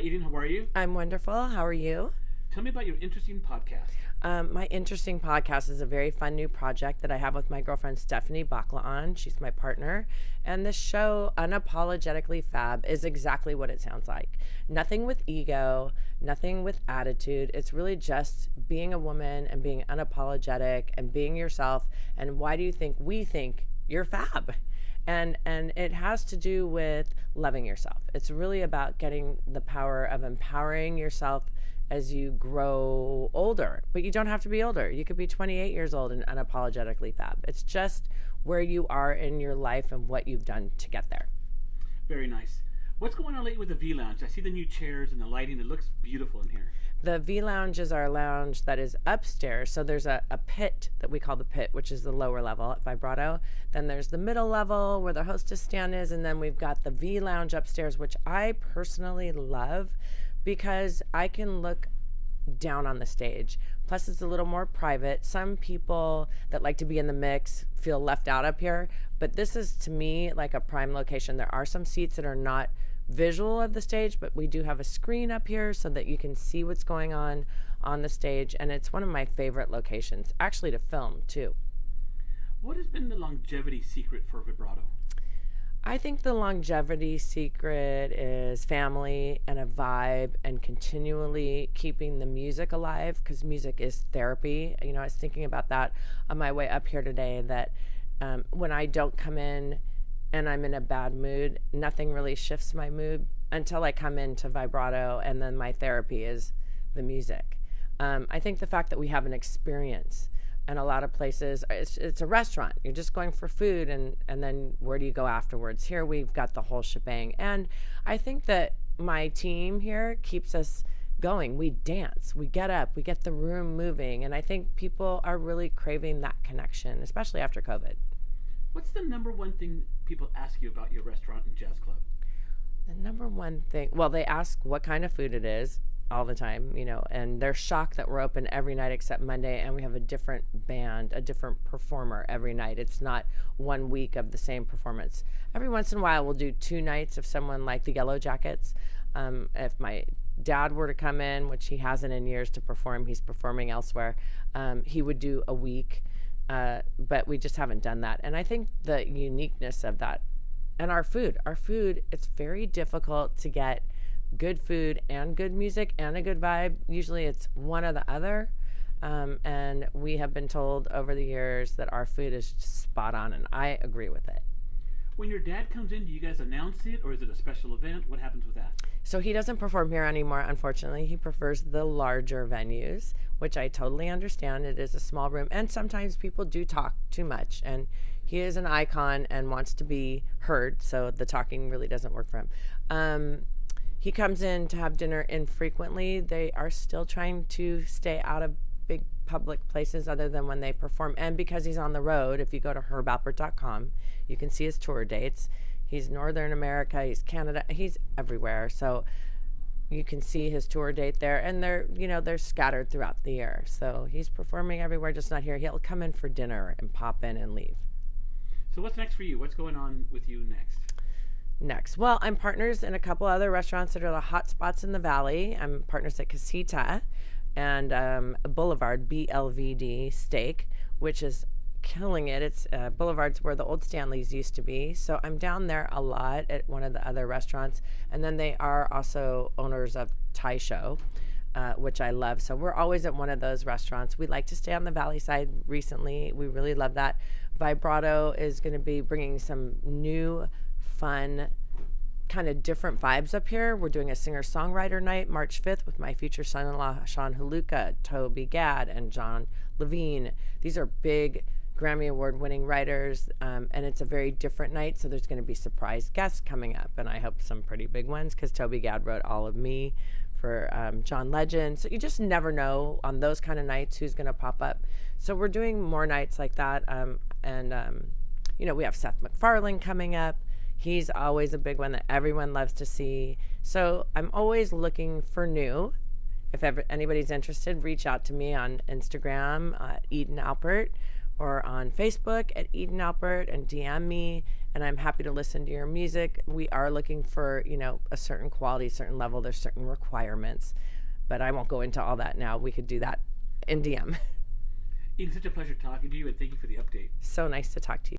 Eden. How are you? I'm wonderful. How are you? Tell me about your interesting podcast. My interesting podcast is a very fun new project that I have with my girlfriend Stephanie Baklaan. She's my partner. And this show, Unapologetically Fab, is exactly what it sounds like. Nothing with ego, nothing with attitude. It's really just being a woman and being unapologetic and being yourself. And why do you think we think you're fab? And it has to do with loving yourself. It's really about getting the power of empowering yourself as you grow older. But you don't have to be older. You could be 28 years old and unapologetically fab. It's just where you are in your life and what you've done to get there. Very nice. What's going on lately with the V Lounge? I see the new chairs and the lighting. It looks beautiful in here. The V Lounge is our lounge that is upstairs. So there's a pit that we call the pit, which is the lower level at Vibrato. Then there's the middle level where the hostess stand is. And then we've got the V Lounge upstairs, which I personally love because I can look down on the stage. Plus it's a little more private. Some people that like to be in the mix feel left out up here, but this is to me like a prime location. There are some seats that are not visual of the stage, but we do have a screen up here so that you can see what's going on the stage, and it's one of my favorite locations actually to film too. What has been the longevity secret for Vibrato? I think the longevity secret is family and a vibe and continually keeping the music alive, because music is therapy. You know, I was thinking about that on my way up here today, that when I don't come in and I'm in a bad mood, nothing really shifts my mood until I come into Vibrato, and then my therapy is the music. I think the fact that we have an experience, and a lot of places, it's a restaurant. You're just going for food, and then where do you go afterwards? Here we've got the whole shebang. And I think that my team here keeps us going. We dance, we get up, we get the room moving. And I think people are really craving that connection, especially after COVID. What's the number one thing people ask you about your restaurant and jazz club? The number one thing, well, they ask what kind of food it is all the time, you know, and they're shocked that we're open every night except Monday, and we have a different band, a different performer every night. It's not 1 week of the same performance. Every once in a while we'll do 2 nights of someone like the Yellow Jackets. If my dad were to come in, which he hasn't in years, to perform, he's performing elsewhere, he would do a week, but we just haven't done that. And I think the uniqueness of that, and our food, it's very difficult to get good food and good music and a good vibe. Usually it's one or the other. And we have been told over the years that our food is just spot on, and I agree with it. When your dad comes in, do you guys announce it, or is it a special event? What happens with that? So he doesn't perform here anymore, unfortunately. He prefers the larger venues, which I totally understand. It is a small room, and sometimes people do talk too much, and he is an icon and wants to be heard, so the talking really doesn't work for him. He comes in to have dinner infrequently. They are still trying to stay out of big public places other than when they perform. And because he's on the road, if you go to herbalpert.com, you can see his tour dates. He's Northern America, he's Canada, he's everywhere. So you can see his tour date there, and they're scattered throughout the year. So he's performing everywhere, just not here. He'll come in for dinner and pop in and leave. So what's next for you? What's going on with you next? Well, I'm partners in a couple other restaurants that are the hot spots in the Valley. I'm partners at Casita and Boulevard, BLVD Steak, which is killing it. It's Boulevard's where the old Stanley's used to be. So I'm down there a lot at one of the other restaurants. And then they are also owners of Thai Show, which I love. So we're always at one of those restaurants. We like to stay on the Valley side recently. We really love that. Vibrato is going to be bringing some new, fun, kind of different vibes up here. We're doing a singer-songwriter night March 5th with my future son-in-law, Sean Huluka, Toby Gadd, and John Levine. These are big Grammy Award-winning writers, and it's a very different night, so there's going to be surprise guests coming up, and I hope some pretty big ones, because Toby Gadd wrote All of Me for John Legend. So you just never know on those kind of nights who's going to pop up. So we're doing more nights like that, and we have Seth MacFarlane coming up. He's always a big one that everyone loves to see. So I'm always looking for new. If ever anybody's interested, reach out to me on Instagram, Eden Alpert, or on Facebook at Eden Alpert and DM me, and I'm happy to listen to your music. We are looking for, a certain quality, certain level. There's certain requirements, but I won't go into all that now. We could do that in DM. Eden, such a pleasure talking to you, and thank you for the update. So nice to talk to you.